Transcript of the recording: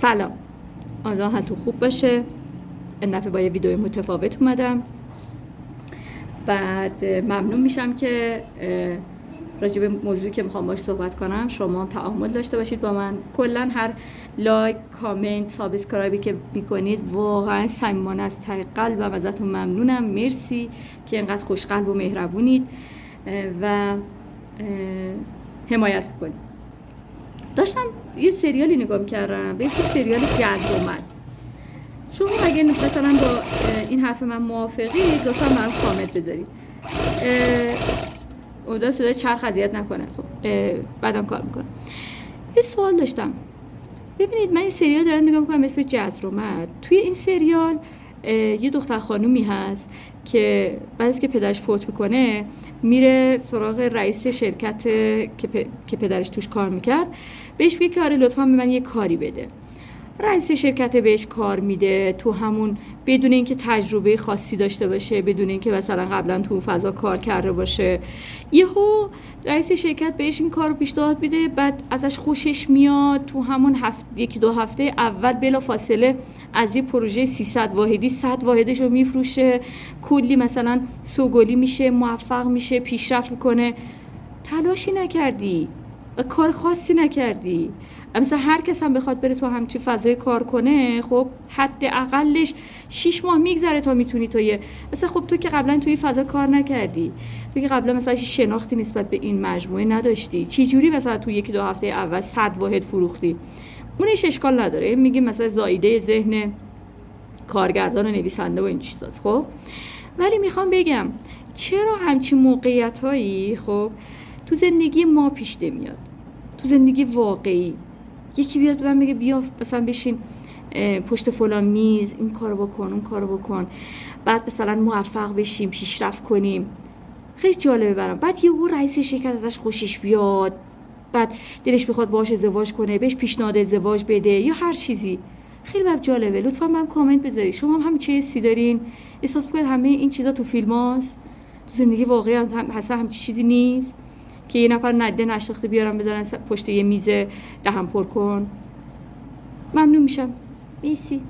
سلام، امیدوارم حالتون خوب باشه. این دفعه با یه ویدیو متفاوت اومدم. بعد ممنون میشم که راجع به موضوعی که میخوام باش صحبت کنم شما هم تعامل داشته باشید با من. کلا هر لایک، کامنت، سابسکرایبی که میکنید واقعا صمیمانه از ته قلبم ازتون ممنونم. مرسی که اینقدر خوشقلب و مهربونید و حمایت میکنید. داشتم یه سریالی نگاه میکردم به اسم سریال جزرومند. شما اگه مثلا با این حرف من موافقی لطفا برام کامنت بذارید. اون صدای چرخ اذیت نکنه. خب بعدم کار میکنم. یه سوال داشتم. ببینید من این سریال دارم نگاه میکنم به اسم جزرومند. توی این سریال یه دختر خانومی هست که بعد از که پدرش فوت میکنه میره سراغ رئیس شرکت که پدرش توش کار میکرد، بهش میگه که آره لطفا به من یه کاری بده. رئیس شرکت بهش کار میده تو همون بدون اینکه تجربه خاصی داشته باشه، بدون اینکه مثلا قبلا تو فضا کار کرده باشه. یهو رئیس شرکت بهش این کارو پیشنهاد میده، بعد ازش خوشش میاد. تو همون یکی دو هفته اول بلا فاصله از یه پروژه 300 واحدی 100 واحدش رو میفروشه، کلی مثلا سوگلی میشه، موفق میشه، پیشرفت میکنه. تلاشی نکردی، کار خاصی نکردی. مثلا هر کس هم بخواد بره تو همچی فضای کار کنه، خب حداقلش 6 ماه میگذره تا میتونی تو مثلا خب تو که قبلا توی فضا کار نکردی، تو که قبلا مثلا شناختی نسبت به این مجموعه نداشتی، چه جوری مثلا تو یکی دو هفته اول 100 واحد فروختی؟ اونش اشکال نداره، میگیم مثلا زائیده ذهن کارگردان و نویسنده و این چیزاست. خب ولی میخوام بگم چرا همچین موقعیتایی خب تو زندگی ما پیش نمیاد، تو زندگی واقعی. یکی بیاد به من بگه بیا مثلا بشین پشت فلان میز این کارو بکن اون کارو بکن، بعد مثلا موفق بشیم، پیشرفت کنیم. خیلی جالبه برام. بعد یه رئیس شرکت ازش خوشش بیاد، بعد دلش بخواد باهاش ازدواج کنه، بهش پیشنهاد ازدواج بده یا هر چیزی. خیلی برام جالبه. لطفا من کامنت بذارید شما هم همین چه حسی دارین؟ احساس می‌کنید همه این چیزا تو فیلماست؟ تو زندگی واقعی هم اصلا همین چیزی نیست که یه نفر نده نشناخته بیارن بذارن پشت یه میز دهن پر کن؟ ممنون میشم. مرسی.